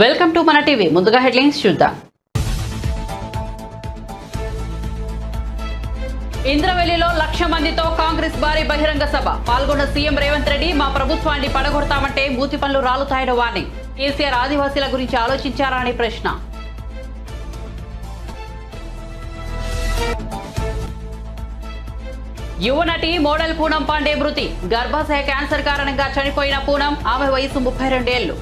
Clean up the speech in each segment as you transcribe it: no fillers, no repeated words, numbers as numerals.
Welcome to మన TV. ముందుగా headlines చూద్దాం. ఇంద్రవెల్లిలో 1,00,000 మందితో కాంగ్రెస్ భారీ బహిరంగ సభ. పాల్గొన్న సీఎం రేవంత్ రెడ్డి మా ప్రభుత్వాన్ని పడగొడతామంటే మూతి పనులు రాలుతాయని వార్నింగ్. కేసీఆర్ ఆదివాసీల గురించి ఆలోచించారా అని ప్రశ్న. యువ నటి మోడల్ పూనం పాండే మృతి. గర్భాశయ క్యాన్సర్ కారణంగా చనిపోయిన పూనం. ఆమె వయసు 32 ఏళ్లు.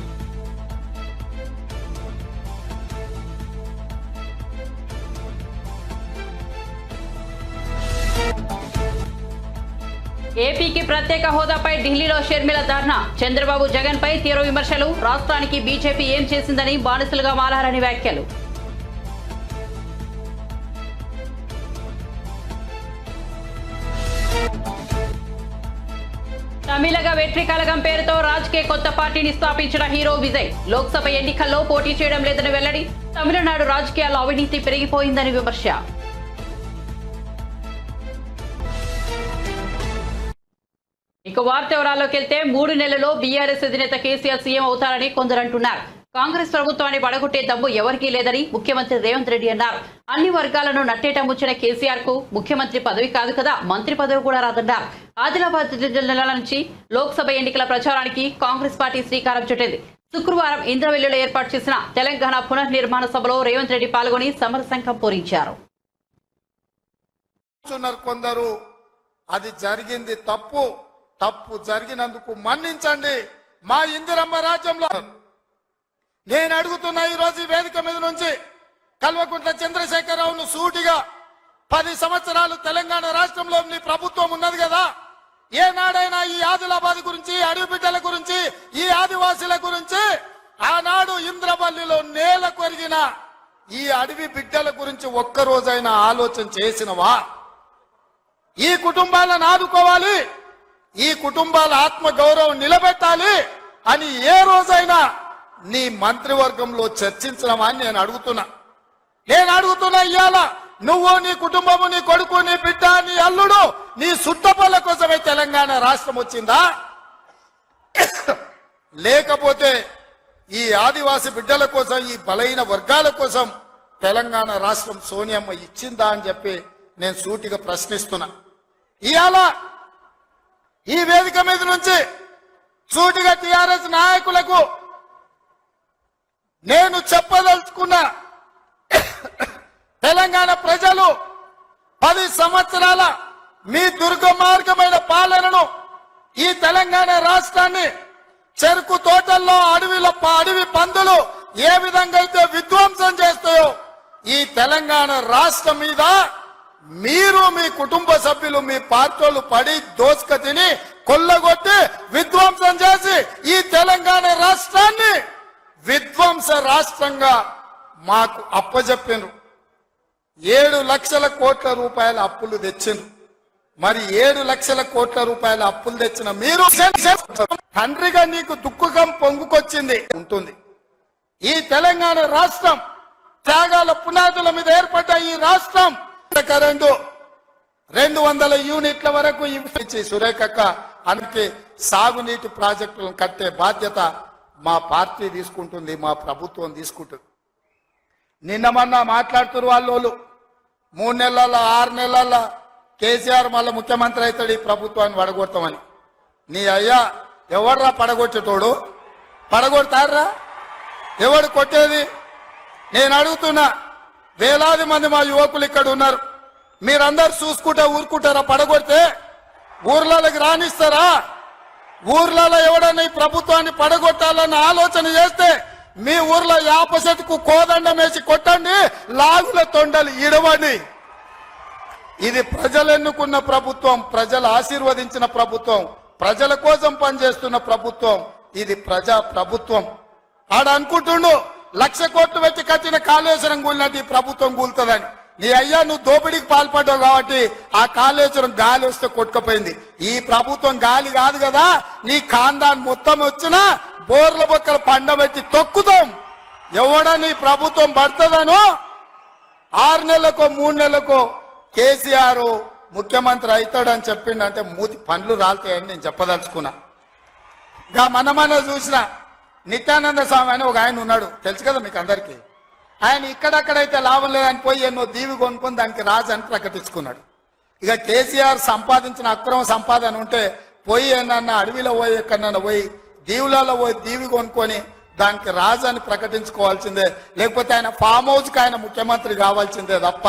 ఏపీకి ప్రత్యేక హోదాపై ఢిల్లీలో షర్మిల ధర్నా. చంద్రబాబు జగన్ పై తీవ్ర విమర్శలు. రాష్ట్రానికి బీజేపీ ఏం చేసిందని బానిసలుగా మారారని వ్యాఖ్యలు. తమిళగ వెట్రి కళగం పేరుతో రాజకీయ కొత్త పార్టీని స్థాపించిన హీరో విజయ్. లోక్సభ ఎన్నికల్లో పోటీ చేయడం లేదని వెల్లడి. తమిళనాడు రాజకీయాల్లో అవినీతి పెరిగిపోయిందని విమర్శ. ఇక వార్త వివరాల్లోకి వెళ్తే 3 నెలల్లో బీఆర్ఎస్ అధినేత కేసీఆర్ సీఎం అవుతారని కొందరు అంటున్నారు. కాంగ్రెస్ ప్రభుత్వాన్ని పడగొట్టే దమ్ము ఎవరికీ లేదని ముఖ్యమంత్రి రేవంత్ రెడ్డి అన్నారు. అన్ని వర్గాలను నట్టేట ముంచిన కేసీఆర్ కు ముఖ్యమంత్రి పదవి కాదు కదా, మంత్రి పదవి కూడా రాదన్నారు. ఆదిలాబాద్ జిల్లా నుంచి లోక్సభ ఎన్నికల ప్రచారానికి కాంగ్రెస్ పార్టీ శ్రీకారం చుట్టింది. శుక్రవారం ఇంద్రవెల్లిలో ఏర్పాటు చేసిన తెలంగాణ పునర్నిర్మాణ సభలో రేవంత్ రెడ్డి పాల్గొని సమరశంఖం పూరించారు. కొందరు అది జరిగింది తప్పు జరిగినందుకు మన్నించండి. మా ఇందిరమ్మ రాజ్యంలో నేను అడుగుతున్న ఈ రోజు వేదిక మీద నుంచి కల్వకుంట్ల చంద్రశేఖరరావును సూటిగా 10 సంవత్సరాలు తెలంగాణ రాష్ట్రంలో నీ ప్రభుత్వం ఉన్నది కదా, ఏనాడైనా ఈ ఆదిలాబాద్ గురించి, అడవి బిడ్డల గురించి, ఈ ఆదివాసీల గురించి, ఆనాడు ఇంద్రవల్లిలో నేల కొరిగిన ఈ అడవి బిడ్డల గురించి ఒక్కరోజైనా ఆలోచన చేసినవా? ఈ కుటుంబాలను ఆదుకోవాలి, ఈ కుటుంబాల ఆత్మ గౌరవం నిలబెట్టాలి అని ఏ రోజైనా నీ మంత్రివర్గంలో చర్చించడమా అని నేను అడుగుతున్నా. ఇవాళ నువ్వు, నీ కుటుంబము, నీ కొడుకు, నీ బిడ్డ, నీ అల్లుడు, నీ సుట్టపల్ల కోసమే తెలంగాణ రాష్ట్రం వచ్చిందా? లేకపోతే ఈ ఆదివాసి బిడ్డల కోసం, ఈ బలైన వర్గాల కోసం తెలంగాణ రాష్ట్రం సోనియమ్మ ఇచ్చిందా అని చెప్పి నేను సూటిగా ప్రశ్నిస్తున్నా. ఇవాళ ఈ వేదిక మీద నుంచి సూటిగా టిఆర్ఎస్ నాయకులకు నేను చెప్పదలుచుకున్న, తెలంగాణ ప్రజలు 10 సంవత్సరాల మీ దుర్గమార్గమైన పాలనను, ఈ తెలంగాణ రాష్ట్రాన్ని చెరుకు తోటల్లో అడవి పందులు ఏ విధంగా అయితే విధ్వంసం చేస్తాయో, ఈ తెలంగాణ రాష్ట్రం మీద మీరు, మీ కుటుంబ సభ్యులు, మీ పార్టీలు పడి దోసుక తిని కొల్లగొట్టి విధ్వంసం చేసి ఈ తెలంగాణ రాష్ట్రాన్ని విధ్వంస రాష్ట్రంగా మాకు అప్పజెప్పినారు. 7 లక్షల కోట్ల రూపాయల అప్పులు తెచ్చిండ్రు. మరి 7 లక్షల కోట్ల రూపాయల అప్పులు తెచ్చిన మీరు తండ్రిగా నీకు దుఃఖం పొంగుకొచ్చింది ఉంటుంది. ఈ తెలంగాణ రాష్ట్రం త్యాగాల పునాదుల మీద ఏర్పడ్డ ఈ రాష్ట్రం కరెంటు 200 యూనిట్ల వరకు ఇచ్చి సురేఖక్క అందుకే సాగునీటి ప్రాజెక్టులను కట్టే బాధ్యత మా పార్టీ తీసుకుంటుంది, మా ప్రభుత్వం తీసుకుంటుంది. నిన్న మొన్న మాట్లాడుతున్నారు వాళ్ళు 3 నెలల 6 నెలల కేసీఆర్ మళ్ళీ ముఖ్యమంత్రి అవుతాడు, ఈ ప్రభుత్వాన్ని పడగొడతామని. నీ అయ్యా ఎవర్రా పడగొచ్చేటోడు? పడగొడతారా? ఎవడు కొట్టేది? నేను అడుగుతున్నా. వేలాది మంది మా యువకులు ఇక్కడ ఉన్నారు. మీరందరూ చూసుకుంటే ఊరుకుంటారా? పడగొడితే ఊర్లకి రానిస్తారా? ఊర్లలో ఎవడన్నా ఈ ప్రభుత్వాన్ని పడగొట్టాలన్న ఆలోచన చేస్తే మీ ఊర్లో యాప చెట్టుకు కోదండం వేసి కొట్టండి, లాగుల తొండలు ఇడవండి. ఇది ప్రజలు ఎన్నుకున్న ప్రభుత్వం, ప్రజలు ఆశీర్వదించిన ప్రభుత్వం, ప్రజల కోసం పనిచేస్తున్న ప్రభుత్వం. ఇది ప్రజా ప్రభుత్వం. ఆడ అనుకుంటుండు 1,00,000 కోట్లు పెట్టి కట్టిన కాళేశ్వరం కూలినట్టు ఈ ప్రభుత్వం కూలుతుందని. నీ అయ్యా నువ్వు దోపిడీకి పాల్పడ్డావు కాబట్టి ఆ కాళేశ్వరం గాలి వస్తే కొట్టుకుపోయింది. ఈ ప్రభుత్వం గాలి కాదు కదా, నీ ఖాందాన్ మొత్తం వచ్చినా బోర్ల బొక్కలు పండబెట్టి తొక్కుతాం. ఎవడని ప్రభుత్వం పడుతుందనో 6 నెలలకో 3 నెలలకో కేసీఆర్ ముఖ్యమంత్రి అవుతాడని చెప్పిండంటే మూతి పండ్లు రాలుతాయని నేను చెప్పదలుచుకున్నా. మన చూసిన నిత్యానంద స్వామి అని ఒక ఆయన ఉన్నాడు, తెలుసు కదా మీకు అందరికీ. ఆయన ఇక్కడక్కడైతే లాభం లేదని పోయి ఎన్నో దీవి కొనుక్కొని దానికి రాజు అని ప్రకటించుకున్నాడు. ఇక కేసీఆర్ సంపాదించిన అక్రమ సంపాదన ఉంటే పోయి ఏమన్నా అడవిలో పోయి ఎక్కడన్నా పోయి దీవులలో పోయి దీవి కొనుక్కొని దానికి రాజు అని ప్రకటించుకోవాల్సిందే, లేకపోతే ఆయన ఫామ్ హౌస్కి ఆయన ముఖ్యమంత్రి కావాల్సిందే తప్ప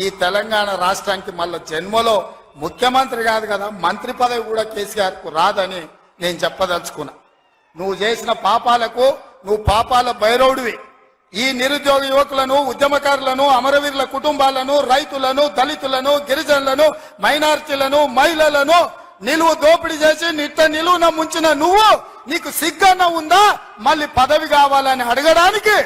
ఈ తెలంగాణ రాష్ట్రానికి మళ్ళీ జన్మలో ముఖ్యమంత్రి కాదు కదా, మంత్రి పదవి కూడా కేసీఆర్కు రాదని నేను చెప్పదలుచుకున్నా. నువ్వు చేసిన పాపాలకు నువ్వు పాపాల భైరవుడివి. ఈ నిరుద్యోగ యువకులను, ఉద్యమకారులను, అమరవీరుల కుటుంబాలను, రైతులను, దళితులను, గిరిజనులను, మైనారిటీలను, మహిళలను నిలువు దోపిడీ చేసి నిలువున ముంచిన నువ్వు, నీకు సిగ్గన్న ఉందా మళ్ళీ పదవి కావాలని అడగడానికి?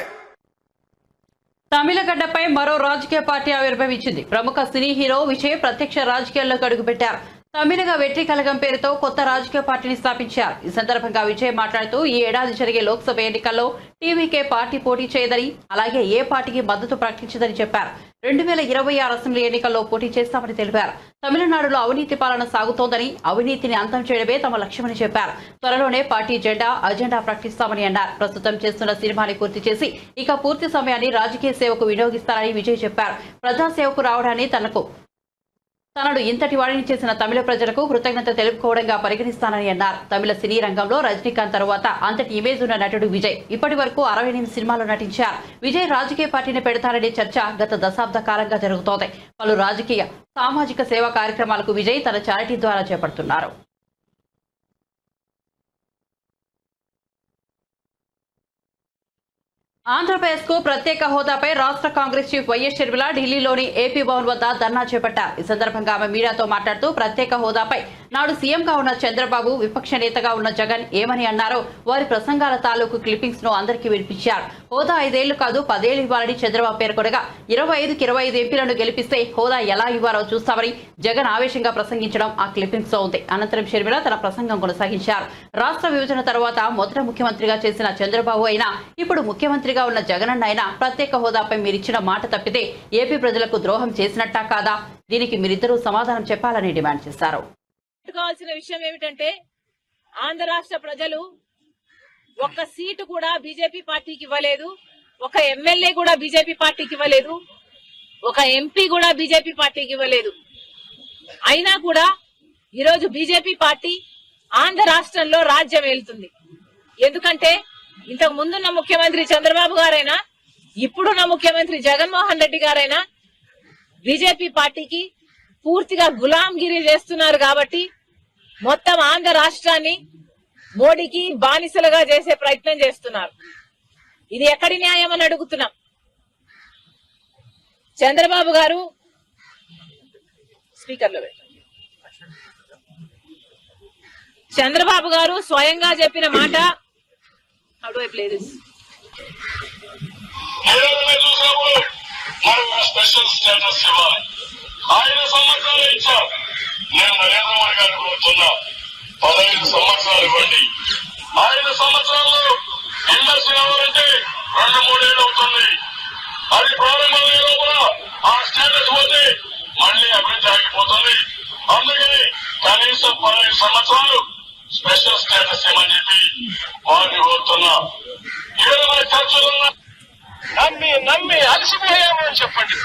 తమిళగడ్డపై మరో రాజకీయ పార్టీ ఆవిర్భవించింది. ప్రముఖ సినీ హీరో విజయ్ ప్రత్యక్ష రాజకీయాల్లోకి అడుగుపెట్టారు. తమిళగ వెట్రి కలగం పేరుతో కొత్త రాజకీయ పార్టీని స్థాపించారు. ఈ సందర్భంగా విజయ్ మాట్లాడుతూ ఈ ఏడాది జరిగే లోక్సభ ఎన్నికల్లో టీవీకే పార్టీ పోటీ చేయదని, అలాగే ఏ పార్టీకి మద్దతు ప్రకటించదని చెప్పారు. 2026 అసెంబ్లీ ఎన్నికల్లో పోటీ చేస్తామని తెలిపారు. తమిళనాడులో అవినీతి పాలన సాగుతోందని, అవినీతిని అంతం చేయడమే తమ లక్ష్యమని చెప్పారు. త్వరలోనే పార్టీ అజెండా ప్రకటిస్తామని అన్నారు. ప్రస్తుతం చేస్తున్న సినిమాని పూర్తి చేసి ఇక పూర్తి సమయాన్ని రాజకీయ సేవకు వినియోగిస్తారని విజయ్ చెప్పారు. ప్రజాసేవకు రావడాన్ని తనను ఇంతటి వాడిని చేసిన తమిళ ప్రజలకు కృతజ్ఞత తెలుపుకోవడంగా పరిగణిస్తానని అన్నారు. తమిళ సినీ రంగంలో రజనీకాంత్ తరువాత అంతటి ఇమేజ్ ఉన్న నటుడు విజయ్. ఇప్పటి వరకు 68 సినిమాలు నటించారు. విజయ్ రాజకీయ పార్టీని పెడతారనే చర్చ గత దశాబ్ద కాలంగా జరుగుతోంది. పలు రాజకీయ, సామాజిక సేవా కార్యక్రమాలకు విజయ్ తన చారిటీ ద్వారా చేపడుతున్నారు. ఆంధ్రప్రదేశ్ కు ప్రత్యేక హోదాపై రాష్ట్ర కాంగ్రెస్ చీఫ్ వైఎస్ షర్మిల ఢిల్లీలోని ఏపీ భవన్ వద్ద ధర్నా చేపట్టారు. ఈ సందర్భంగా ఆమె మీడియాతో మాట్లాడుతూ ప్రత్యేక హోదాపై నాడు సీఎంగా ఉన్న చంద్రబాబు, విపక్ష నేతగా ఉన్న జగన్ ఏమని అన్నారో వారి ప్రసంగాల తాలూకు క్లిప్పింగ్స్ ను అందరికీ వినిపించారు. హోదా 5 ఏళ్లు కాదు 10 ఏళ్లు ఇవ్వాలని చంద్రబాబు పేర్కొనగా 25కి 25 ఎంపీలను గెలిపిస్తే హోదా ఎలా ఇవ్వాలో చూస్తామని జగన్ ఆవేశంగా ప్రసంగించడం ఆ క్లిప్పింగ్స్ లో ఉంది. అనంతరం షర్మిల తన ప్రసంగం కొనసాగించారు. రాష్ట్ర విభజన తర్వాత మొదట ముఖ్యమంత్రిగా చేసిన చంద్రబాబు అయినా ఇప్పుడు ముఖ్యమంత్రిగా ఉన్న జగనన్న అయినా ప్రత్యేక హోదాపై మీరిచ్చిన మాట తప్పితే ఏపీ ప్రజలకు ద్రోహం చేసినట్టా కాదా? దీనికి మీరిద్దరూ సమాధానం చెప్పాలని డిమాండ్ చేశారు. కావాల్సిన విషయం ఏమిటంటే ఆంధ్ర రాష్ట్ర ప్రజలు ఒక్క సీటు కూడా బీజేపీ పార్టీకి ఇవ్వలేదు, ఒక ఎమ్మెల్యే కూడా బీజేపీ పార్టీకి ఇవ్వలేదు, ఒక ఎంపీ కూడా బీజేపీ పార్టీకి ఇవ్వలేదు. అయినా కూడా ఈరోజు బీజేపీ పార్టీ ఆంధ్ర రాష్ట్రంలో రాజ్యం ఏలుతుంది. ఎందుకంటే ఇంతకు ముందున్న ముఖ్యమంత్రి చంద్రబాబు గారైనా, ఇప్పుడున్న ముఖ్యమంత్రి జగన్మోహన్ రెడ్డి గారైనా బీజేపీ పార్టీకి పూర్తిగా గులాంగిరి చేస్తున్నారు. కాబట్టి మొత్తం ఆంధ్ర రాష్ట్రాన్ని మోడీకి బానిసలుగా చేసే ప్రయత్నం చేస్తున్నారు. ఇది ఎక్కడి న్యాయం అని అడుగుతున్నాం. చంద్రబాబు గారు స్పీకర్లో చంద్రబాబు గారు స్వయంగా చెప్పిన మాట, how do I play this? Special status ఇవ్వాలి. 5 సంవత్సరాలు ఇచ్చాం. నేను నరేంద్ర మోడీ గారు కోరుతున్నా 15 సంవత్సరాలు ఇవ్వండి. 5 సంవత్సరాల్లో ఇండస్ట్రీ అవ్వాలంటే 2-3 ఏళ్ళు అవుతుంది. అది ప్రారంభమయ్యే లోపల ఆ స్టేటస్ పోతే మళ్ళీ అభివృద్ధి ఆగిపోతుంది. అందుకని కనీసం 15 సంవత్సరాలు స్పెషల్ స్టేటస్ ఇవ్వని చెప్పి వారిని కోరుతున్నా. ఏదైనా ఖర్చులున్నా నమ్మి అలసిపోయాము అని చెప్పండి.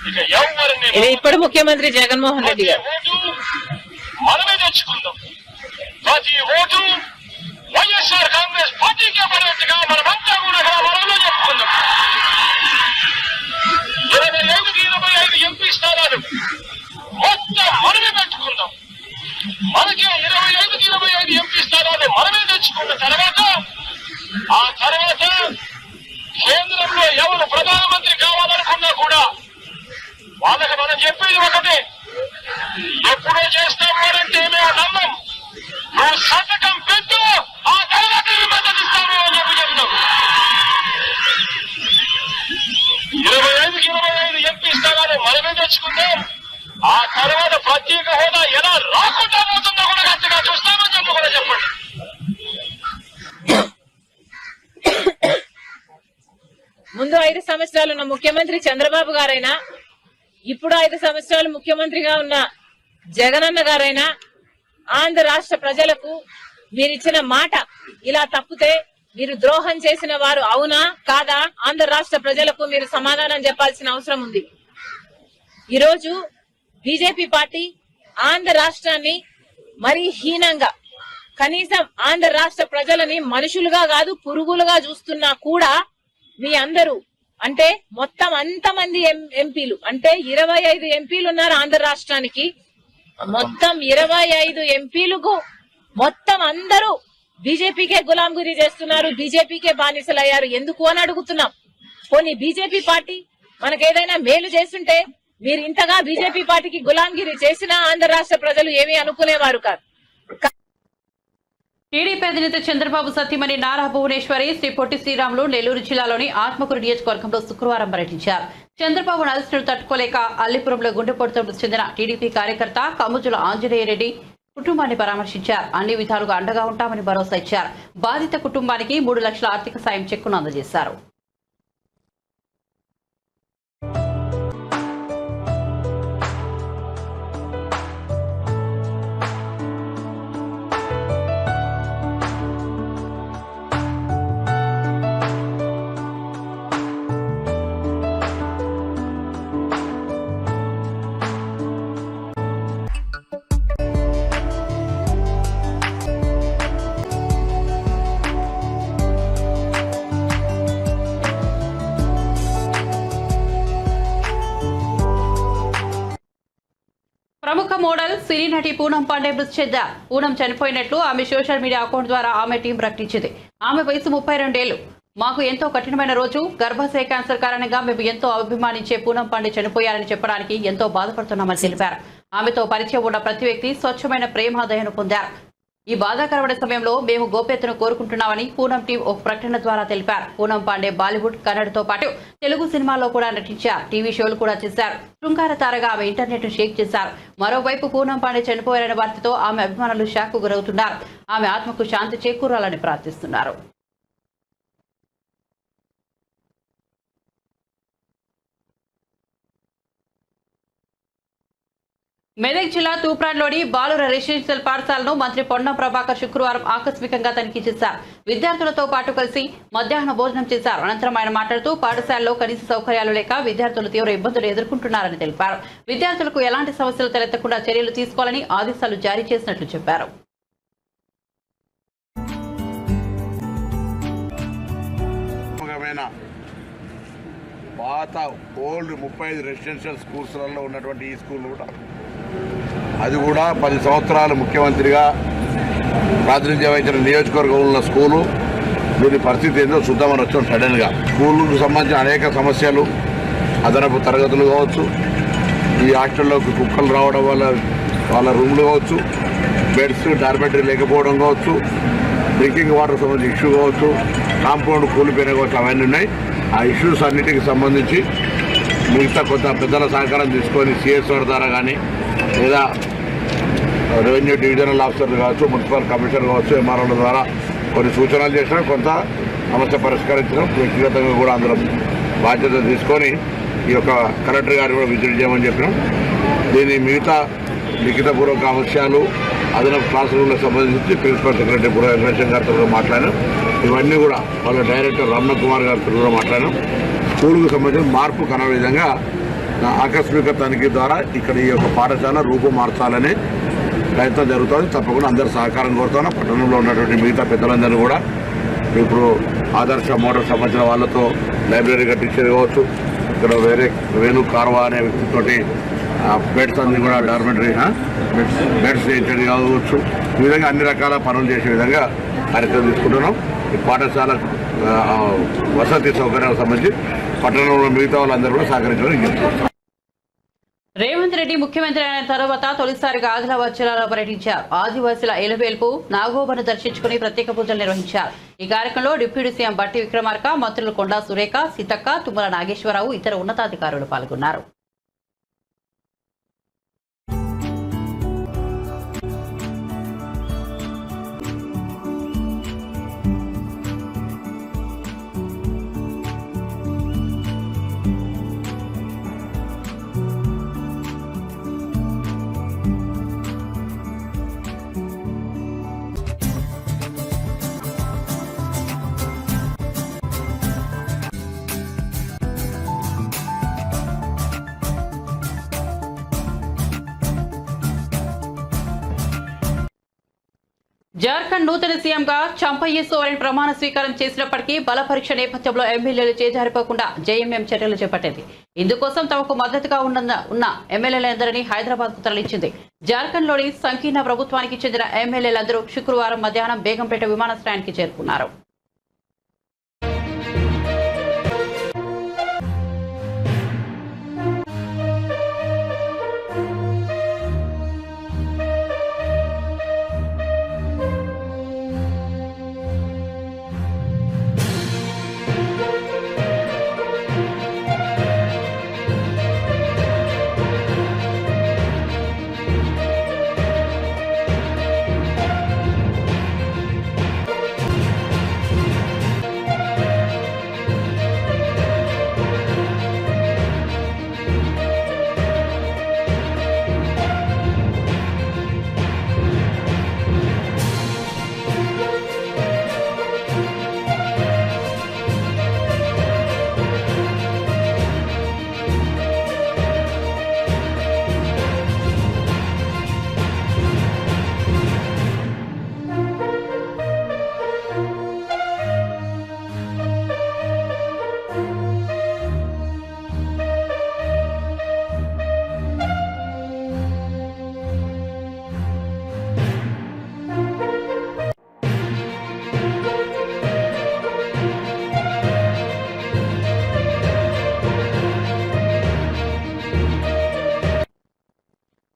ఇక ఎవరిని ఇది ఇప్పుడు ముఖ్యమంత్రి జగన్మోహన్ రెడ్డి గారు మనమే తెచ్చుకుందాం. ప్రతి ఓటు వైఎస్ఆర్ కాంగ్రెస్ పార్టీకే పడేట్టుగా మనమంతా కూడా మనలో చెప్పుకుందాం. 25 ఎంపీ స్థానాలు మొత్తం మనమే పెట్టుకుందాం. మనకే 25 ఎంపీ స్థానాలు మనమే తెచ్చుకున్న తర్వాత ఆ తర్వాత కేంద్రంలో ఎవరు ప్రధానమంత్రి కావాలనుకున్నా కూడా వాళ్ళకి మనం చెప్పేది ఒకటే, ఎప్పుడో చేస్తామంటే మేము నమ్మం. నువ్వు సంతకం పెట్టు, ఆ తర్వాత మద్దతు ఇస్తాము అని చెప్పి చెప్తాం. 25కి 25 ఎంపీ స్థానాలు మనమే తెచ్చుకుంటాం. ఆ తర్వాత ప్రత్యేక హోదా ఎలా రాకుండా పోతుందో కూడా గట్టిగా చూస్తామని చెప్పి కూడా చెప్పండి. ముందు 5 సంవత్సరాలు ఉన్న ముఖ్యమంత్రి చంద్రబాబు గారైనా, ఇప్పుడు 5 సంవత్సరాలు ముఖ్యమంత్రిగా ఉన్న జగనన్న గారైనా ఆంధ్ర రాష్ట్ర ప్రజలకు మీరిచ్చిన మాట ఇలా తప్పితే మీరు ద్రోహం చేసిన వారు అవునా కాదా ఆంధ్ర రాష్ట్ర ప్రజలకు మీరు సమాధానం చెప్పాల్సిన అవసరం ఉంది. ఈరోజు బీజేపీ పార్టీ ఆంధ్ర రాష్ట్రాన్ని మరీ హీనంగా, కనీసం ఆంధ్ర రాష్ట్ర ప్రజలని మనుషులుగా కాదు పురుగులుగా చూస్తున్నా కూడా మీ అందరూ అంటే మొత్తం అంతమంది ఎంపీలు అంటే 25 ఎంపీలు ఉన్నారు ఆంధ్ర రాష్ట్రానికి. మొత్తం 25 ఎంపీలకు మొత్తం అందరూ బీజేపీకే గులాంగిరి చేస్తున్నారు, బీజేపీకే బానిసలయ్యారు. ఎందుకు అని అడుగుతున్నాం. పోనీ బీజేపీ పార్టీ మనకేదైనా మేలు చేస్తుంటే మీరు ఇంతగా బీజేపీ పార్టీకి గులాంగిరి చేసినా ఆంధ్ర రాష్ట్ర ప్రజలు ఏమీ అనుకునేవారు కాదు. టీడీపీ అధినేత చంద్రబాబు సతీమణి నారా భువనేశ్వరి శ్రీ పొట్టి శ్రీరాములు నెల్లూరు జిల్లాలోని ఆత్మకూరు నియోజకవర్గంలో శుక్రవారం పర్యటించారు. చంద్రబాబు అరెస్టును తట్టుకోలేక అల్లిపురంలో గుండెపోటుతో మృతి చెందిన టీడీపీ కార్యకర్త కమ్ముజుల ఆంజనేయరెడ్డి కుటుంబాన్ని పరామర్శించారు. అన్ని విధాలుగా అండగా ఉంటామని భరోసా ఇచ్చారు. బాధిత కుటుంబానికి 3 లక్షల ఆర్థిక సాయం చెక్కును అందజేశారు. ప్రముఖ మోడల్ సినీ నటి పూనం పాండే మృతి చెందారు. పూనం చనిపోయినట్లు ఆమె సోషల్ మీడియా అకౌంట్ ద్వారా ఆమె టీం ప్రకటించింది. ఆమె వయసు 32 ఏళ్లు. మాకు ఎంతో కఠినమైన రోజు. గర్భాశయ క్యాన్సర్ కారణంగా మేము ఎంతో అభిమానించే పూనం పాండే చనిపోయారని చెప్పడానికి ఎంతో బాధపడుతున్నామని తెలిపారు. ఆమెతో పరిచయం ఉన్న ప్రతి వ్యక్తి స్వచ్ఛమైన ప్రేమాదయను పొందారు. ఈ బాధాకరమైన సమయంలో మేము గోప్యతను కోరుకుంటున్నామని పూనం టీం ఒక ప్రకటన ద్వారా తెలిపారు. పూనం పాండే బాలీవుడ్, కన్నడతో పాటు తెలుగు సినిమాల్లో కూడా నటించారు. టీవీ షోలు కూడా చేశారు. శృంగార తారగా ఆమె ఇంటర్నెట్ షేక్ చేశారు. మరోవైపు పూనం పాండే చనిపోయారనే వార్తతో ఆమె అభిమానులు షాక్కు గురవుతున్నారు. ఆమె ఆత్మకు శాంతి చేకూరాలని ప్రార్థిస్తున్నారు. మెదక్ జిల్లా తూప్రాన్లోని బాలుర రెసిడెన్షియల్ పాఠశాలను మంత్రి పొన్నం ప్రభాకర్ శుక్రవారం ఆకస్మికంగా తనిఖీ చేశారు. విద్యార్థులతో పాటు కలిసి మధ్యాహ్న భోజనం చేశారు. అనంతరం ఆయన మాట్లాడుతూ పాఠశాలలో కనీస సౌకర్యాలు లేక విద్యార్థులు తీవ్ర ఇబ్బందులు ఎదుర్కొంటున్నారని తెలిపారు. విద్యార్థులకు ఎలాంటి సమస్యలు తలెత్తకుండా చర్యలు తీసుకోవాలని ఆదేశాలు జారీ చేసినట్లు చెప్పారు. పాత ఓల్డ్ 35 రెసిడెన్షియల్ స్కూల్స్లలో ఉన్నటువంటి ఈ స్కూల్ కూడా అది కూడా 10 సంవత్సరాలు ముఖ్యమంత్రిగా ప్రాతినిధ్యం వహించిన నియోజకవర్గంలో ఉన్న స్కూలు. దీని పరిస్థితి ఏందో చూద్దామని వచ్చాం. సడన్గా స్కూళ్ళకు సంబంధించిన అనేక సమస్యలు, అదనపు తరగతులు కావచ్చు, ఈ హాస్టల్లోకి కుక్కలు రావడం వల్ల వాళ్ళ రూమ్లు కావచ్చు, బెడ్స్ డార్మెటరీ లేకపోవడం కావచ్చు, డ్రింకింగ్ వాటర్ సంబంధించిన ఇష్యూ కావచ్చు, కాంపౌండ్ కూలిపోయిన కావచ్చు, అవన్నీ ఉన్నాయి. ఆ ఇష్యూస్ అన్నిటికి సంబంధించి మిగతా కొంత పెద్దల సహకారం తీసుకొని సిఎస్ఆర్ ద్వారా కానీ లేదా రెవెన్యూ డివిజనల్ ఆఫీసర్లు కావచ్చు, మున్సిపల్ కమిషనర్ కావచ్చు, ఎంఆర్ఓల ద్వారా కొన్ని సూచనలు చేసినా కొంత సమస్య పరిష్కరించడం, వ్యక్తిగతంగా కూడా అందరం బాధ్యత తీసుకొని ఈ యొక్క కలెక్టర్ గారు కూడా విజిట్ చేయమని చెప్పినాం. దీని మిగతా లిఖితపూర్వక అంశాలు, అదనపు క్లాస్ రూమ్లకు సంబంధించి ప్రిన్సిపల్ సెక్రటరీ బుర్ర వెంకటేశ్వర గారితో కూడా మాట్లాడాం. ఇవన్నీ కూడా వాళ్ళ డైరెక్టర్ రమణ కుమార్ గారితో కూడా మాట్లాడాం. స్కూల్కు సంబంధించిన మార్పు కన విధంగా ఆకస్మిక తనిఖీ ద్వారా ఇక్కడ ఈ యొక్క పాఠశాల రూపు మార్చాలనే ప్రయత్నం జరుగుతుంది. తప్పకుండా అందరు సహకారం కోరుతున్నాం. పట్టణంలో ఉన్నటువంటి మిగతా పెద్దలందరూ కూడా ఇప్పుడు ఆదర్శ మోటార్ సంబంధించిన వాళ్ళతో లైబ్రరీ కట్టించేది కావచ్చు, ఇక్కడ వేరే వేణు కార్వా అనే వ్యక్తితోటి బెడ్స్ అన్ని కూడా డార్మెటరీ బెడ్స్ చేయించేది కావచ్చు. ఈ విధంగా అన్ని రకాల పనులు చేసే విధంగా కార్యక్రమం తీసుకుంటున్నాం. ఈ పాఠశాల వసతి సౌకర్యాలకు సంబంధించి పట్టణంలో మిగతా వాళ్ళందరూ కూడా సహకరించడం చెప్తున్నారు. రేవంత్ రెడ్డి ముఖ్యమంత్రి అయిన తర్వాత తొలిసారిగా ఆదిలాబాద్ జిల్లాలో పర్యటించారు. ఆదివాసీల ఎలువేల్పు నాగోబను దర్శించుకుని ప్రత్యేక పూజలు నిర్వహించారు. ఈ కార్యక్రమంలో డిప్యూటీ సీఎం బట్టి విక్రమార్క, మంత్రులు కొండా సురేఖ, సీతక్క, తుమ్మల నాగేశ్వరరావు, ఇతర ఉన్నతాధికారులు పాల్గొన్నారు. జార్ఖండ్ నూతన సీఎంగా చంపయ్య సోరెన్ ప్రమాణ స్వీకారం చేసినప్పటికీ బల పరీక్ష నేపథ్యంలో ఎమ్మెల్యేలు చేజారిపోకుండా జేఎంఎం చర్యలు చేపట్టింది. ఇందుకోసం తమకు మద్దతుగా ఉన్న ఎమ్మెల్యేలందరినీ హైదరాబాద్ కు తరలించింది. జార్ఖండ్లోని సంకీర్ణ ప్రభుత్వానికి చెందిన ఎమ్మెల్యేలందరూ శుక్రవారం మధ్యాహ్నం బేగంపేట విమానాశ్రయానికి చేరుకున్నారు.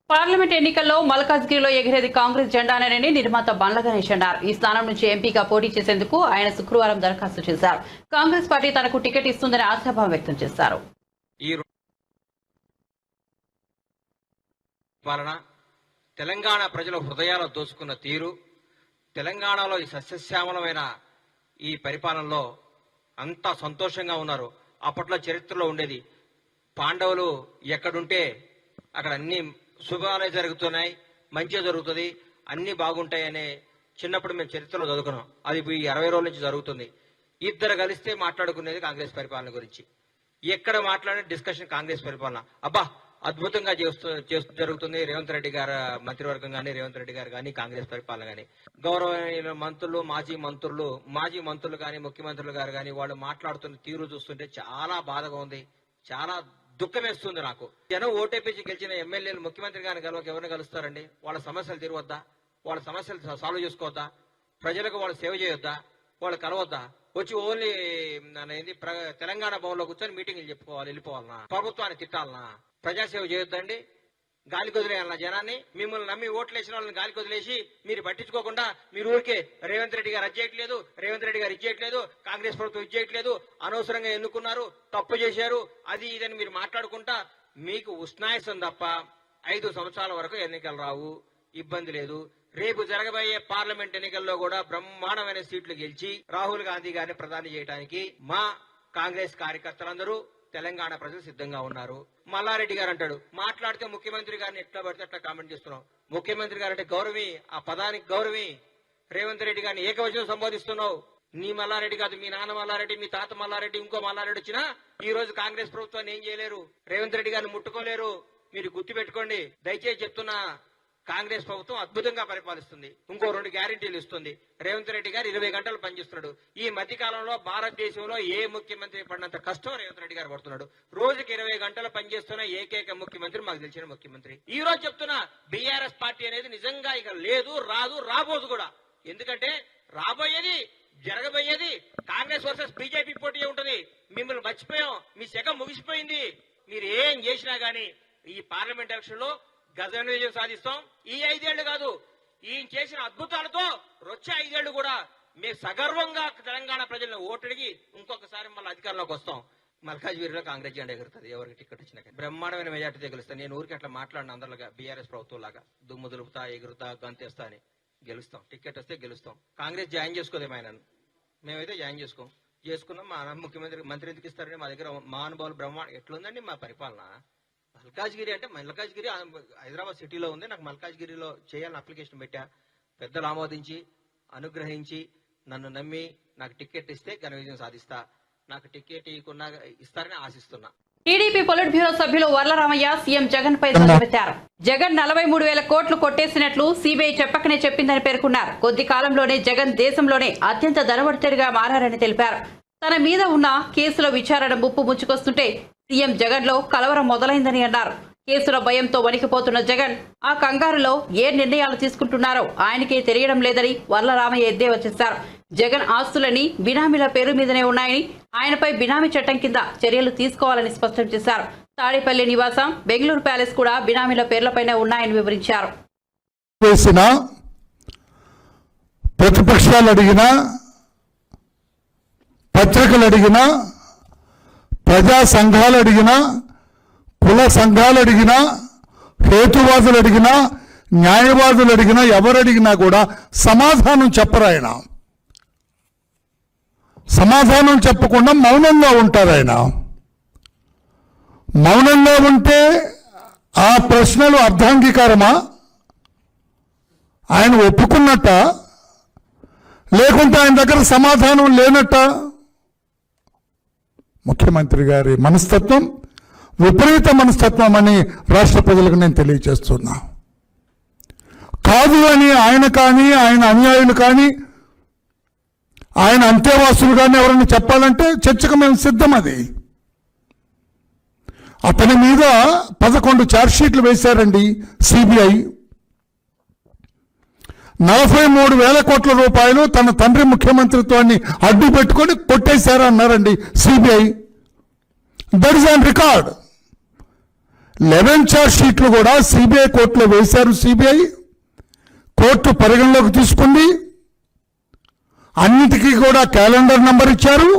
పార్లమెంట్ ఎన్నికల్లో మల్కాజ్గిరిలో ఎగిరేది కాంగ్రెస్ జెండానేనని నిర్మాత బండ్ల గణేష్ అన్నారు. ఈ స్థానం నుంచి ఎంపీగా పోటీ చేసేందుకు ఆయన శుక్రవారం దరఖాస్తు చేశారు. కాంగ్రెస్ పార్టీ తనకు టికెట్ ఇస్తుందని ఆశాభావం వ్యక్తం చేశారు. తెలంగాణ ప్రజల హృదయాలు దోచుకున్న తీరు, తెలంగాణలో ఈ సస్యశ్యామలమైన ఈ పరిపాలనలో అంతా సంతోషంగా ఉన్నారు. అప్పట్లో చరిత్రలో ఉండేది పాండవులు ఎక్కడుంటే అక్కడ అన్ని శుభాలే జరుగుతున్నాయి, మంచిగా జరుగుతుంది, అన్ని బాగుంటాయి అనే చిన్నప్పుడు మేము చరిత్రలో చదువుకున్నాం. అది ఈ 60 రోజుల నుంచి జరుగుతుంది. ఇద్దరు కలిస్తే మాట్లాడుకునేది కాంగ్రెస్ పరిపాలన గురించి. ఎక్కడ మాట్లాడే డిస్కషన్ కాంగ్రెస్ పరిపాలన. అబ్బా అద్భుతంగా జరుగుతుంది. రేవంత్ రెడ్డి గారు మంత్రివర్గం కానీ, రేవంత్ రెడ్డి గారు కానీ, కాంగ్రెస్ పరిపాలన కానీ, గౌరవనీయుల మంత్రులు, మాజీ మంత్రులు కానీ, ముఖ్యమంత్రులు గారు కానీ వాళ్ళు మాట్లాడుతున్న తీరు చూస్తుంటే చాలా బాధగా ఉంది, చాలా దుఃఖం వేస్తుంది నాకు. జనం ఓటేపీచి గెలిచిన ఎమ్మెల్యేలు ముఖ్యమంత్రి గారిని ఎవరిని కలుస్తారండి? వాళ్ళ సమస్యలు తీరవద్దా? వాళ్ళ సమస్యలు సాల్వ్ చేసుకోవద్దా? ప్రజలకు వాళ్ళు సేవ చేయొద్దా? వాళ్ళు కలవద్దా? వచ్చి ఓన్లీ తెలంగాణ భవన్లో కూర్చొని మీటింగ్లు చెప్పుకోవాలి, వెళ్ళిపోవాలనా? ప్రభుత్వాన్ని తిట్టాలనా? ప్రజాసేవ చేయొద్దండి? గాలికి వదిలేయాలన్నా జనాన్ని? మిమ్మల్ని నమ్మి ఓట్లు వేసిన వాళ్ళని గాలికి వదిలేసి మీరు పట్టించుకోకుండా మీరు ఊరికే రేవంత్ రెడ్డి గారు అజ్జేయట్లేదు, రేవంత్ రెడ్డి గారు ఇచ్చేయట్లేదు, కాంగ్రెస్ ప్రభుత్వం ఇచ్చేయట్లేదు, అనవసరంగా ఎన్నుకున్నారు, తప్పు చేశారు, అది ఇదని మీరు మాట్లాడుకుంటా మీకు ఉష్ణాయసం తప్ప 5 సంవత్సరాల వరకు ఎన్నికలు రావు, ఇబ్బంది లేదు. రేపు జరగబోయే పార్లమెంట్ ఎన్నికల్లో కూడా బ్రహ్మాండమైన సీట్లు గెలిచి రాహుల్ గాంధీ గారిని ప్రధాని చేయడానికి మా కాంగ్రెస్ కార్యకర్తలందరూ తెలంగాణ ప్రజలు సిద్ధంగా ఉన్నారు. మల్లారెడ్డి గారు అంటాడు, మాట్లాడితే ముఖ్యమంత్రి గారిని ఎట్లా పడితే అట్లా కామెంట్ చేస్తున్నావు. ముఖ్యమంత్రి గారు అంటే గౌరవి, ఆ పదానికి గౌరవి. రేవంత్ రెడ్డి గారిని ఏకవచనం సంబోధిస్తున్నావు. నీ మల్లారెడ్డి కాదు, మీ నాన్న మల్లారెడ్డి, మీ తాత మల్లారెడ్డి, ఇంకో మల్లారెడ్డి వచ్చినా ఈ రోజు కాంగ్రెస్ ప్రభుత్వాన్ని ఏం చేయలేరు, రేవంత్ రెడ్డి గారిని ముట్టుకోలేరు. మీరు గుర్తు పెట్టుకోండి. దయచేసి చెప్తున్నా, కాంగ్రెస్ ప్రభుత్వం అద్భుతంగా పరిపాలిస్తుంది. ఇంకో 2 గ్యారెంటీలు ఇస్తుంది. రేవంత్ రెడ్డి గారు 20 గంటలు పనిచేస్తున్నాడు. ఈ మధ్య కాలంలో భారతదేశంలో ఏ ముఖ్యమంత్రి పడినంత కష్టం రేవంత్ రెడ్డి గారు పడుతున్నాడు. రోజుకి 20 గంటలు పనిచేస్తున్న ఏకైక ముఖ్యమంత్రి మాకు తెలిసిన ముఖ్యమంత్రి. ఈ రోజు చెప్తున్నా, బీఆర్ఎస్ పార్టీ అనేది నిజంగా ఇక లేదు, రాదు, రాబోదు కూడా. ఎందుకంటే రాబోయేది, జరగబోయేది కాంగ్రెస్ వర్సెస్ బీజేపీ పోటీ ఉంటుంది. మిమ్మల్ని మర్చిపోయాం, మీ శకం ముగిసిపోయింది. మీరు ఏం చేసినా గానీ ఈ పార్లమెంట్ ఎలక్షన్ లో గజన విజయం సాధిస్తాం. ఈ 5 ఏళ్లు కాదు, ఈయన చేసిన అద్భుతాలతో వచ్చే 5 ఏళ్లు కూడా మేము సగర్వంగా తెలంగాణ ప్రజలను ఓటడిగి ఇంకొకసారి మళ్ళీ అధికారంలోకి వస్తాం. మల్కాజ్గిరిలో కాంగ్రెస్ జెండా ఎగురుతుంది. ఎవరికి టికెట్ వచ్చినా బ్రహ్మాండమైన మెజార్టీతో గెలుస్తాను. నేను ఊరికి అట్లా మాట్లాడిన అందరిలాగా బీఆర్ఎస్ ప్రభుత్వం లాగా దుమ్ము దులుపుతా, ఎగురుతా, గంతేస్తా అని గెలుస్తాం. టికెట్ వస్తే గెలుస్తాం. కాంగ్రెస్ జాయిన్ చేసుకోదేమో ఆయనను, మేమైతే జాయిన్ చేసుకున్నాం. మా మంత్రి ఎందుకు ఇస్తారని మా దగ్గర మహానుభావులు బ్రహ్మాండ ఎట్లుందండి మా పరిపాలన. మల్కాజ్గిరి అంటే మల్కాజ్గిరి హైదరాబాద్ సిటీలో ఉంది. నాకు మల్కాజ్గిరిలో చేయాలని అప్లికేషన్ పెట్టా. పెద్దలు ఆమోదించి, అనుగ్రహించి, నన్ను నమ్మి నాకు టికెట్ ఇస్తే ఘన విజయం సాధిస్తా. నాకు టికెట్ ఇస్తారని ఆశిస్తున్నా. టీడీపీ పొలిట్ బ్యూరో సభ్యులు వర్లరామయ్య సీఎం జగన్ పై ధ్వజమెత్తారు. జగన్ 43,000 కోట్లు కొట్టేసినట్లు సీబీఐ చెప్పకనే చెప్పిందని పేర్కొన్నారు. కొద్ది కాలంలోనే జగన్ దేశంలోనే అత్యంత ధనవంతుడిగా మారారని తెలిపారు. తన మీద ఉన్న కేసుల విచారణ ముప్పు ముంచుకొస్తుంటే సీఎం జగన్ లో కలవరం మొదలైందని అన్నారు. కేసుల భయంతో వణికిపోతున్న జగన్ ఆ కంగారులో ఏ నిర్ణయాలు తీసుకుంటున్నారో ఆయనకే తెలియడం లేదని వర్లరామయ్య ఎద్దేవా చేశారు. జగన్ ఆస్తులని బినామీల పేరు మీదనే ఉన్నాయని, ఆయనపై బినామీ చట్టం కింద చర్యలు తీసుకోవాలని స్పష్టం చేశారు. తాడేపల్లి నివాసం, బెంగళూరు ప్యాలెస్ కూడా బినామీల పేర్లపైనే ఉన్నాయని వివరించారు. ప్రతిపక్షాలు అడిగినా, పత్రికలు అడిగినా, ప్రజా సంఘాలు అడిగినా, కుల సంఘాలు అడిగినా, హేతువాదులు అడిగినా, న్యాయవాదులు అడిగినా, ఎవరు అడిగినా కూడా సమాధానం చెప్పరు. ఆయన సమాధానం చెప్పకుండా మౌనంగా ఉంటారు. ఆయన మౌనంగా ఉంటే ఆ ప్రశ్నలు అర్ధాంగీకారమా? ఆయన ఒప్పుకున్నట్ట, లేకుంటే ఆయన దగ్గర సమాధానం లేనట్ట? ముఖ్యమంత్రి గారి మనస్తత్వం విపరీత మనస్తత్వం అని రాష్ట్ర ప్రజలకు నేను తెలియజేస్తున్నా. కాదు అని ఆయన కానీ, ఆయన అనుయాయులు కానీ, ఆయన అంతేవాసులు కానీ ఎవరైనా చెప్పాలంటే చర్చకు మేము సిద్ధం. అది అతని మీద 11 ఛార్జ్షీట్లు వేశారండి సిబిఐ. 43,000 కోట్ల రూపాయలు తన తండ్రి ముఖ్యమంత్రిత్వాన్ని అడ్డు పెట్టుకొని కొట్టేశారన్నారండి CBI. That is on record. 11 ఛార్జ్షీట్లు కూడా సిబిఐ కోర్టులో వేశారు. సిబిఐ కోర్టు పరిగణలోకి తీసుకుంది. అన్నిటికీ కూడా క్యాలెండర్ నంబర్ ఇచ్చారు.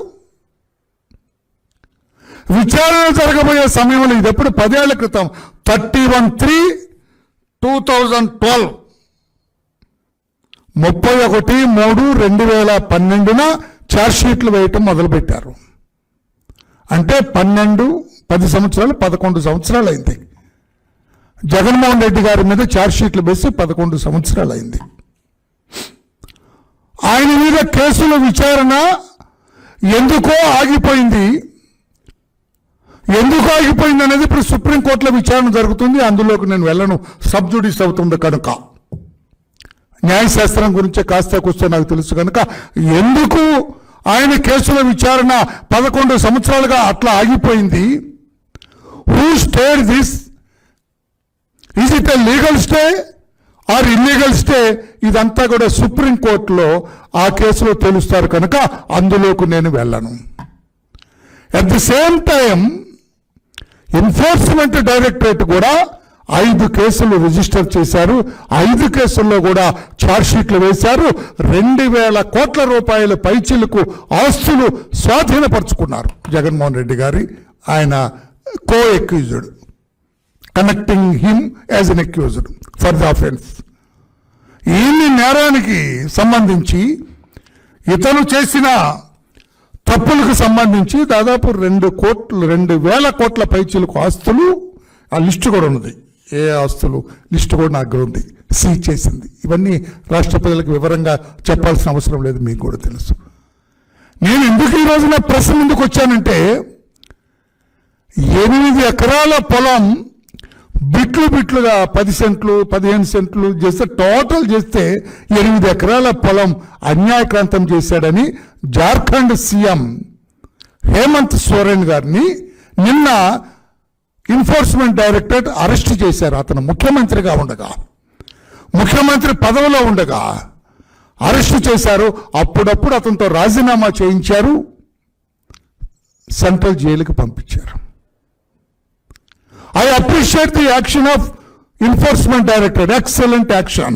విచారణ జరగబోయే సమయంలో, ఇది ఎప్పుడు 10 ఏళ్ల క్రితం, 31/3/2012 31/3/2012 ఛార్జ్షీట్లు వేయటం మొదలుపెట్టారు. అంటే 10 సంవత్సరాలు 11 సంవత్సరాలు అయింది. జగన్మోహన్ రెడ్డి గారి మీద ఛార్జ్షీట్లు వేసి 11 సంవత్సరాలు అయింది. ఆయన మీద కేసుల విచారణ ఎందుకో ఆగిపోయింది. ఎందుకు ఆగిపోయింది అనేది ఇప్పుడు సుప్రీంకోర్టులో విచారణ జరుగుతుంది. అందులోకి నేను వెళ్ళను, సబ్జుడిస్ అవుతుంది కనుక. న్యాయశాస్త్రం గురించి కాస్త కూర్చో నాకు తెలుసు కనుక ఎందుకు ఆయన కేసుల విచారణ 11 సంవత్సరాలుగా అట్లా ఆగిపోయింది? Who stayed this? Is it a legal stay or illegal stay? ఇదంతా కూడా సుప్రీంకోర్టులో ఆ కేసులో తెలుస్తారు కనుక అందులోకి నేను వెళ్ళను. At the same time enforcement directorate కూడా 5 కేసులు రిజిస్టర్ చేశారు. 5 కేసుల్లో కూడా ఛార్జ్షీట్లు వేశారు. 2,000 కోట్ల రూపాయల పైచిలకు ఆస్తులు స్వాధీనపరుచుకున్నారు జగన్మోహన్ రెడ్డి గారి ఆయన కో accused, connecting him as N accused for the offence. ఈ నేరానికి సంబంధించి ఇతను చేసిన తప్పులకు సంబంధించి దాదాపు 2,000 కోట్ల పైచిలకు ఆస్తులు, ఆ లిస్టు కూడా ఉన్నది. ఏ ఆస్తులు లిస్టు కూడా నాకు ఉంది, సీజ్ చేసింది. ఇవన్నీ రాష్ట్ర ప్రజలకు వివరంగా చెప్పాల్సిన అవసరం లేదు, మీకు కూడా తెలుసు. నేను ఎందుకు ఈ రోజున ప్రెస్ ముందుకు వచ్చానంటే, 8 ఎకరాల పొలం బిట్లుగా 10 సెంట్లు 15 సెంట్లు చేస్తే, టోటల్ చేస్తే 8 ఎకరాల పొలం అన్యాయక్రాంతం చేశాడని జార్ఖండ్ సీఎం హేమంత్ సోరెన్ గారిని నిన్న ఎన్ఫోర్స్మెంట్ డైరెక్టరేట్ అరెస్ట్ చేశారు. అతను ముఖ్యమంత్రిగా ఉండగా, ముఖ్యమంత్రి పదవిలో ఉండగా అరెస్ట్ చేశారు. అప్పుడప్పుడు అతనితో రాజీనామా చేయించారు, సెంట్రల్ జైలుకి పంపించారు. I appreciate the action of enforcement directorate. Excellent action.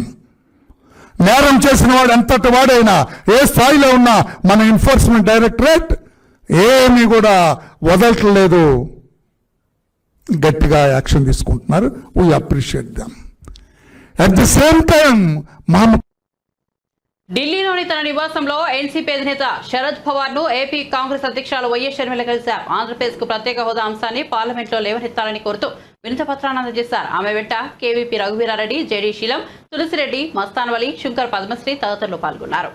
నేరం చేసిన వాడు ఎంతటి వాడైనా, ఏ స్థాయిలో ఉన్నా మన ఎన్ఫోర్స్మెంట్ డైరెక్టరేట్ ఏమీ కూడా వదలట్లేదు, గట్టిగా యాక్షన్ తీసుకుంటున్నారు. We appreciate them. At the same time ఢిల్లీలోని తన నివాసంలో ఎన్సీపీ అధినేత శరద్ పవార్ ను ఏపీ కాంగ్రెస్ అధ్యక్షురాలు వైఎస్ షర్మిల కలిశారు. ఆంధ్రప్రదేశ్ కు ప్రత్యేక హోదా అంశాన్ని పార్లమెంట్లో లేవనెత్తాలని కోరుతూ వినతి పత్రాన్ని అందజేశారు. ఆమె వెంట కేవీపీ రఘువీరారెడ్డి, జేడీ శీలం, తులసిరెడ్డి, మస్తాన్ వలి, శంకర్ పద్మశ్రీ తదితరులు పాల్గొన్నారు.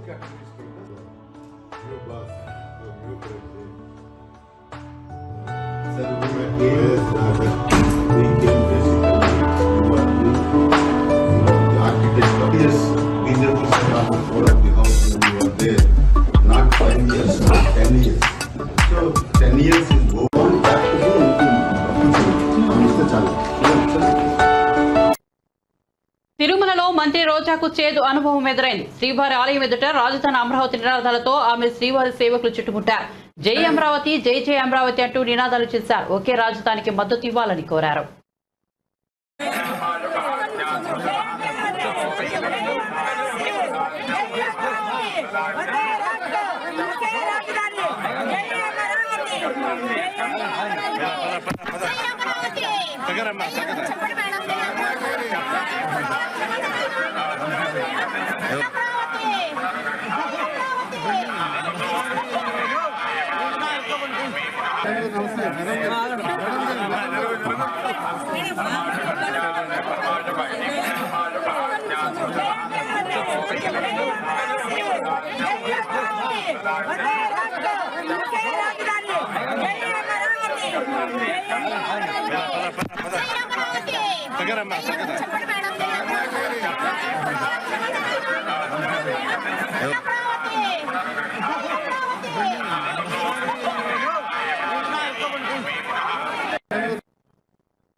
Not 5 years, 10 years. So 10 years is over. తిరుమలలో మంత్రి రోజాకు చేదు అనుభవం ఎదురైంది. శ్రీవారి ఆలయం ఎదుట రాజధాని అమరావతి నినాదాలతో ఆమె శ్రీవారి సేవకులు చుట్టుముట్టారు. జై అమరావతి, జై జై అమరావతి అంటూ నినాదాలు చేశారు. ఒకే రాజధానికి మద్దతు ఇవ్వాలని కోరారు.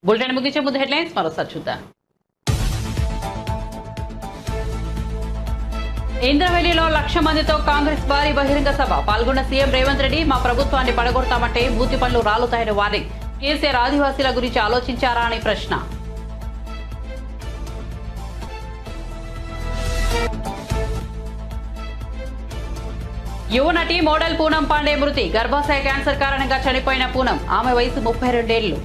బులెటిన్ ముగించే ముందు హెడ్లైన్స్ మరోసారి చూద్దాం. ఇంద్రవెల్లిలో 1,00,000 మందితో కాంగ్రెస్ భారీ బహిరంగ సభ. పాల్గొన్న సీఎం రేవంత్ రెడ్డి మూతి ప్రభుత్వాన్ని పడగొడతామంటే మూతి పనులు రాలుతాయని వార్నింగ్. కేసీఆర్ ఆదివాసీల గురించి ఆలోచించారా అని ప్రశ్న. యువ నటి మోడల్ పూనం పాండే మృతి. గర్భాశయ క్యాన్సర్ కారణంగా చనిపోయిన పూనం. ఆమె వయసు 32 ఏళ్లు.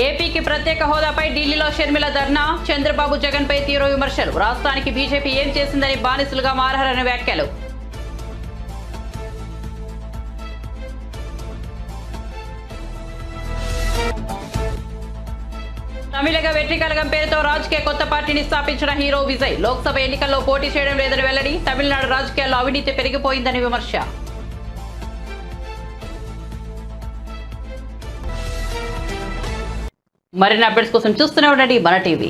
ఏపీకి ప్రత్యేక హోదాపై ఢిల్లీలో షర్మిల ధర్నా. చంద్రబాబు జగన్ పై తీవ్ర విమర్శలు. రాష్ట్రానికి బీజేపీ ఏం చేసిందని బానిసలుగా మారని వ్యాఖ్యలు. తమిళగ వెట్రికలగం పేరుతో రాజకీయ కొత్త పార్టీని స్థాపించిన హీరో విజయ్. లోక్సభ ఎన్నికల్లో పోటీ చేయడం లేదని వెల్లడి. తమిళనాడు రాజకీయాల్లో అవినీతి పెరిగిపోయిందని విమర్శ. మరిన్ని అప్డేట్స్ కోసం చూస్తూనే ఉండండి మన టీవీ.